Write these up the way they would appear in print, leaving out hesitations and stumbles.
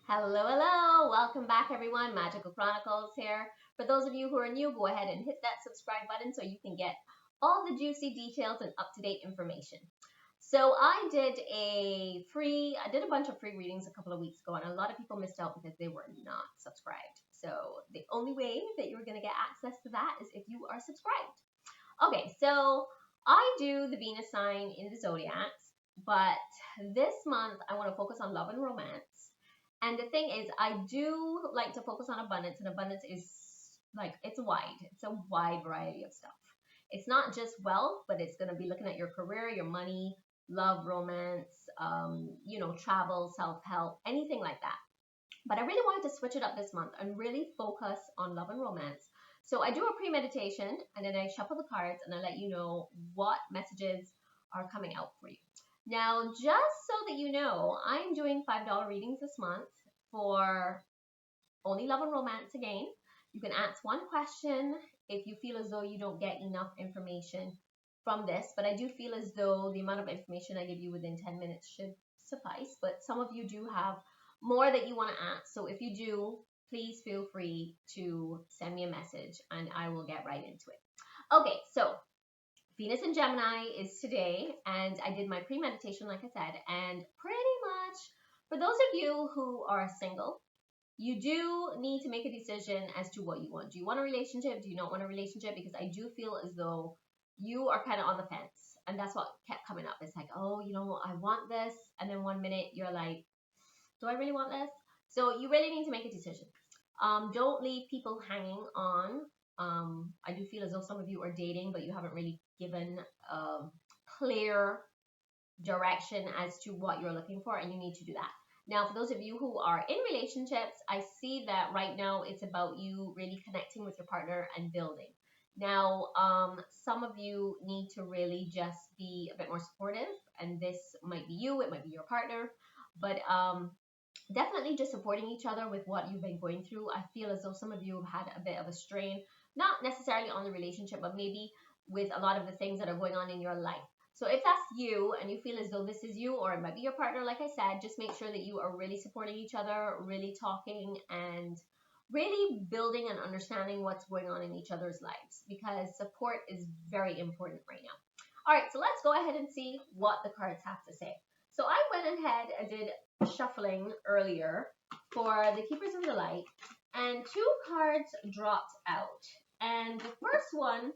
Hello, hello. Welcome back, everyone. Magical Chronicles here. For those of you who are new, go ahead and hit that subscribe button so you can get all the juicy details and up-to-date information. So I did a bunch of free readings a couple of weeks ago, and a lot of people missed out because they were not subscribed. So the only way that you're going to get access to that is if you are subscribed. Okay, so I do the Venus sign in the zodiacs, but this month I want to focus on love and romance. And the thing is, I do like to focus on abundance, and abundance is like it's a wide variety of stuff. It's not just wealth, but it's going to be looking at your career, your money, love, romance, travel, self help, anything like that. But I really wanted to switch it up this month and really focus on love and romance. So I do a pre-meditation and then I shuffle the cards and I let you know what messages are coming out for you. Now, just so that you know, I'm doing $5 readings this month for only love and romance again. You can ask one question if you feel as though you don't get enough information from this, but I do feel as though the amount of information I give you within 10 minutes should suffice, but some of you do have more that you want to ask. So if you do, please feel free to send me a message and I will get right into it. Okay, so Venus in Gemini is today, and I did my pre-meditation, like I said, and pretty much for those of you who are single, you do need to make a decision as to what you want. Do you want a relationship? Do you not want a relationship? Because I do feel as though you are kind of on the fence, and that's what kept coming up. It's like, oh, I want this, and then one minute you're like, do I really want this? So you really need to make a decision. Don't leave people hanging on. I do feel as though some of you are dating, but you haven't really given clear direction as to what you're looking for, and you need to do that. Now, for those of you who are in relationships, I see that right now it's about you really connecting with your partner and building. Now, some of you need to really just be a bit more supportive, and this might be you, it might be your partner, but definitely just supporting each other with what you've been going through. I feel as though some of you have had a bit of a strain, not necessarily on the relationship, but maybe with a lot of the things that are going on in your life. So if that's you and you feel as though this is you, or it might be your partner, like I said, just make sure that you are really supporting each other, really talking, and really building and understanding what's going on in each other's lives, because support is very important right now. All right, so let's go ahead and see what the cards have to say. So I went ahead and did shuffling earlier for the Keepers of the Light, and two cards dropped out. And the first one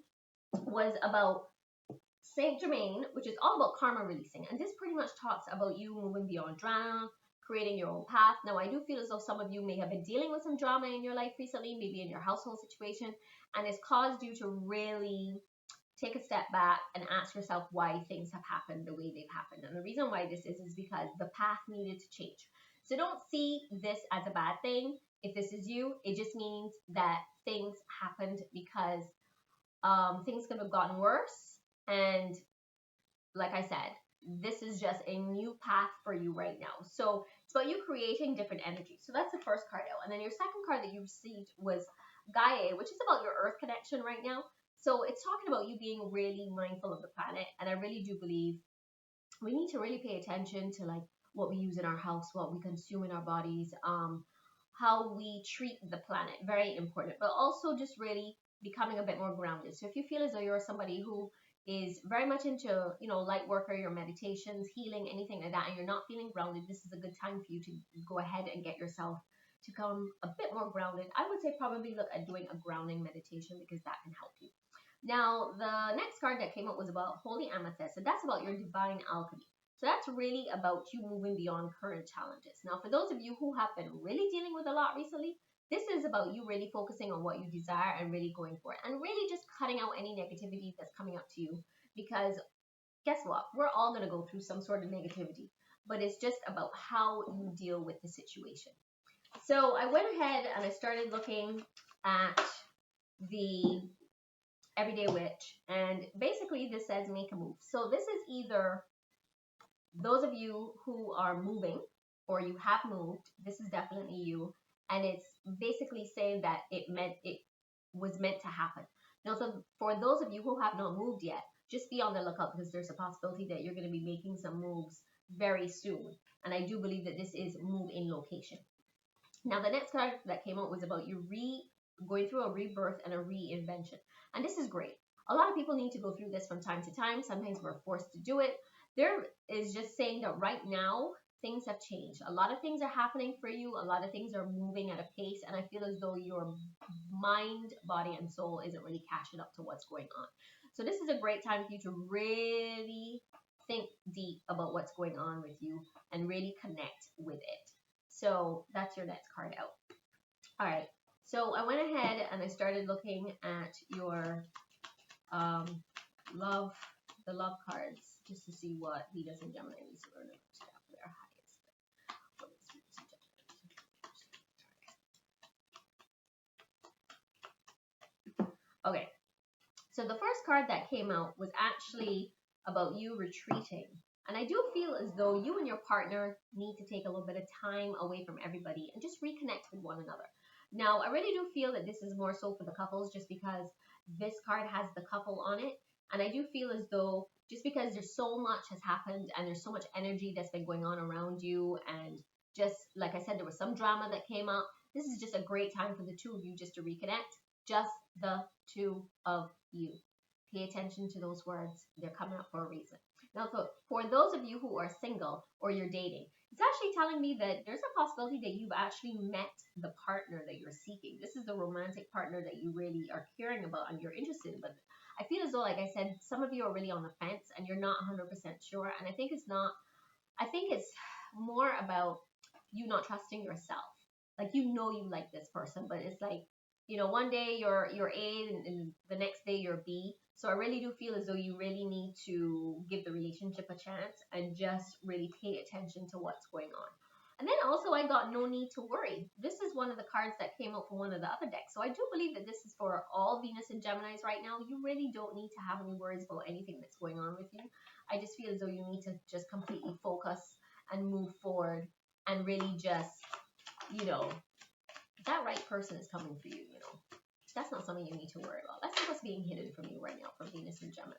was about Saint Germain, which is all about karma releasing. And this pretty much talks about you moving beyond drama, creating your own path. Now, I do feel as though some of you may have been dealing with some drama in your life recently, maybe in your household situation, and it's caused you to really take a step back and ask yourself why things have happened the way they've happened. And the reason why this is because the path needed to change. So don't see this as a bad thing. If this is you, it just means that things happened because things could have gotten worse. And like I said, this is just a new path for you right now. So it's about you creating different energies. So that's the first card out. And then your second card that you received was Gaia, which is about your earth connection right now. So it's talking about you being really mindful of the planet. And I really do believe we need to really pay attention to like what we use in our house, what we consume in our bodies, how we treat the planet. Very important. But also just really becoming a bit more grounded. So if you feel as though you're somebody who is very much into, light work or your meditations, healing, anything like that, and you're not feeling grounded, this is a good time for you to go ahead and get yourself to come a bit more grounded. I would say probably look at doing a grounding meditation because that can help you. Now, the next card that came up was about Holy Amethyst, and that's about your divine alchemy. So that's really about you moving beyond current challenges. Now, for those of you who have been really dealing with a lot recently, this is about you really focusing on what you desire and really going for it, and really just cutting out any negativity that's coming up to you, because guess what? We're all going to go through some sort of negativity, but it's just about how you deal with the situation. So I went ahead and I started looking at the Everyday Witch, and basically this says make a move. So this is either those of you who are moving or you have moved. This is definitely you, and it's basically saying that it was meant to happen. Now, so for those of you who have not moved yet, just be on the lookout, because there's a possibility that you're going to be making some moves very soon. And I do believe that this is move in location. Now, the next card that came out was about you going through a rebirth and a reinvention. And this is great. A lot of people need to go through this from time to time. Sometimes we're forced to do it. There is just saying that right now, things have changed. A lot of things are happening for you. A lot of things are moving at a pace. And I feel as though your mind, body, and soul isn't really catching up to what's going on. So this is a great time for you to really think deep about what's going on with you and really connect with it. So that's your next card out. All right. So I went ahead and I started looking at your the love cards, just to see what Venus and Gemini needs to learn about stuff. Their highest. What is Venus and Gemini? Okay. So the first card that came out was actually about you retreating. And I do feel as though you and your partner need to take a little bit of time away from everybody and just reconnect with one another. Now, I really do feel that this is more so for the couples, just because this card has the couple on it. And I do feel as though just because there's so much has happened and there's so much energy that's been going on around you, and just like I said, there was some drama that came up. This is just a great time for the two of you just to reconnect. Just the two of you. Pay attention to those words. They're coming up for a reason. Now, for those of you who are single or you're dating, it's actually telling me that there's a possibility that you've actually met the partner that you're seeking. This is the romantic partner that you really are caring about and you're interested in. But I feel as though, like I said, some of you are really on the fence and you're not 100% sure. And I think it's more about you not trusting yourself. Like, you like this person, but it's like, one day you're A and the next day you're B. So I really do feel as though you really need to give the relationship a chance and just really pay attention to what's going on. And then also I got no need to worry. This is one of the cards that came out from one of the other decks. So I do believe that this is for all Venus and Geminis right now. You really don't need to have any worries about anything that's going on with you. I just feel as though you need to just completely focus and move forward and really just, that right person is coming for you, That's not something you need to worry about. Let's see what's being hidden from you right now from Venus and Gemini.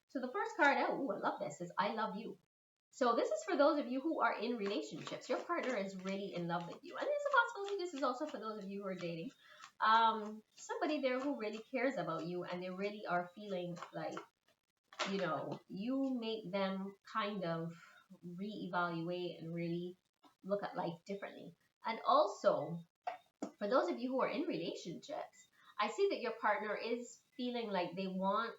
So the first card out, I love this, is I love you. So this is for those of you who are in relationships. Your partner is really in love with you. And there's a possibility this is also for those of you who are dating. Somebody there who really cares about you and they really are feeling like, you make them kind of reevaluate and really look at life differently. And also, for those of you who are in relationships, I see that your partner is feeling like they want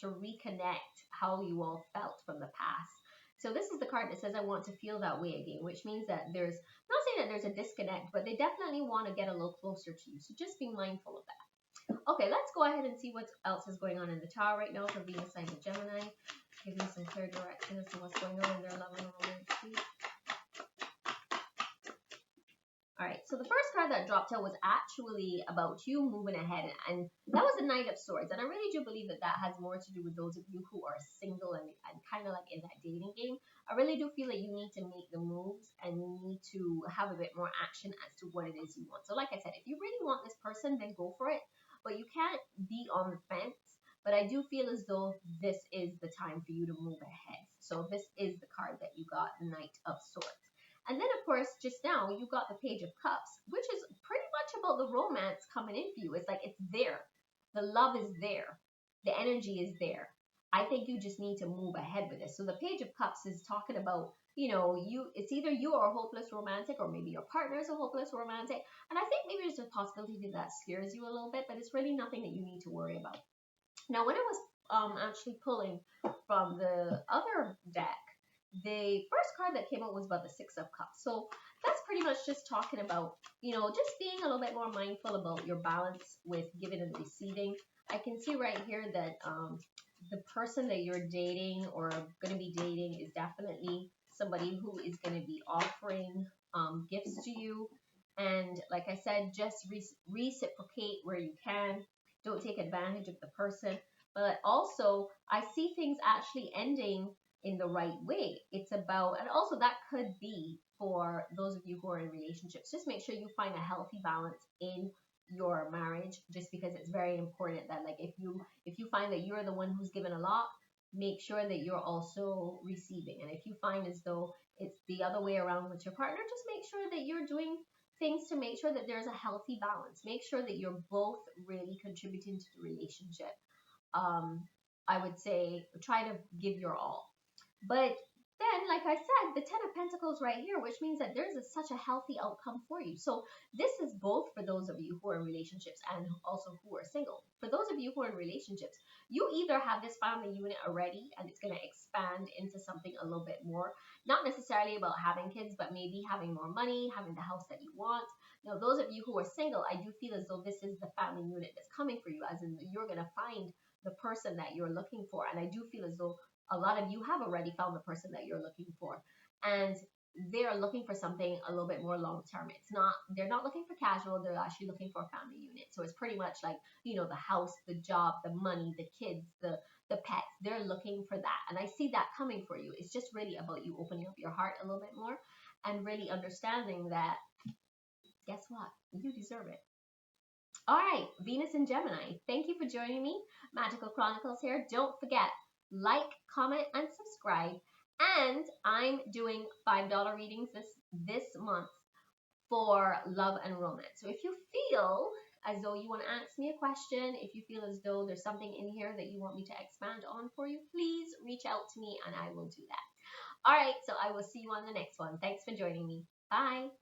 to reconnect how you all felt from the past. So this is the card that says, I want to feel that way again, which means that there's, not saying that there's a disconnect, but they definitely want to get a little closer to you. So just be mindful of that. Okay, let's go ahead and see what else is going on in the tower right now for Venus and Gemini. Give me some clear direction as to what's going on in their love and romance. All right, so the first card that dropped out was actually about you moving ahead, and that was the Knight of Swords. And I really do believe that that has more to do with those of you who are single and kind of like in that dating game. I really do feel that you need to make the moves and you need to have a bit more action as to what it is you want. So like I said, if you really want this person, then go for it, but you can't be on the fence. But I do feel as though this is the time for you to move ahead. So this is the card that you got, the Knight of Swords. And then, of course, just now, you got the Page of Cups, which is pretty much about the romance coming in for you. It's like it's there. The love is there. The energy is there. I think you just need to move ahead with this. So the Page of Cups is talking about, it's either you are a hopeless romantic or maybe your partner is a hopeless romantic. And I think maybe there's a possibility that scares you a little bit, but it's really nothing that you need to worry about. Now, when I was actually pulling from the other deck, the first card that came out was about the Six of Cups. So that's pretty much just talking about, just being a little bit more mindful about your balance with giving and receiving. I can see right here that the person that you're dating or going to be dating is definitely somebody who is going to be offering gifts to you. And like I said, just reciprocate where you can. Don't take advantage of the person. But also, I see things actually ending in the right way. It's about, and also that could be for those of you who are in relationships. Just make sure you find a healthy balance in your marriage, just because it's very important that, like, if you find that you're the one who's given a lot, make sure that you're also receiving. And if you find as though it's the other way around with your partner, just make sure that you're doing things to make sure that there's a healthy balance. Make sure that you're both really contributing to the relationship. I would say try to give your all. But then, like I said, the Ten of Pentacles right here, which means that there's such a healthy outcome for you. So this is both for those of you who are in relationships and also who are single. For those of you who are in relationships, you either have this family unit already and it's going to expand into something a little bit more, not necessarily about having kids, but maybe having more money, having the house that you want. Now, those of you who are single, I do feel as though this is the family unit that's coming for you, as in you're going to find the person that you're looking for. And I do feel as though a lot of you have already found the person that you're looking for, and they're looking for something a little bit more long term. They're not looking for casual, they're actually looking for a family unit. So it's pretty much like, you know, the house, the job, the money, the kids, the pets. They're looking for that, and I see that coming for you. It's just really about you opening up your heart a little bit more and really understanding that, guess what, you deserve it. All right, Venus and Gemini, thank you for joining me. Magical Chronicles here. Don't forget, like, comment, and subscribe. And I'm doing $5 readings this month for love and romance. So if you feel as though you want to ask me a question, if you feel as though there's something in here that you want me to expand on for you, please reach out to me and I will do that. All right, so I will see you on the next one. Thanks for joining me. Bye.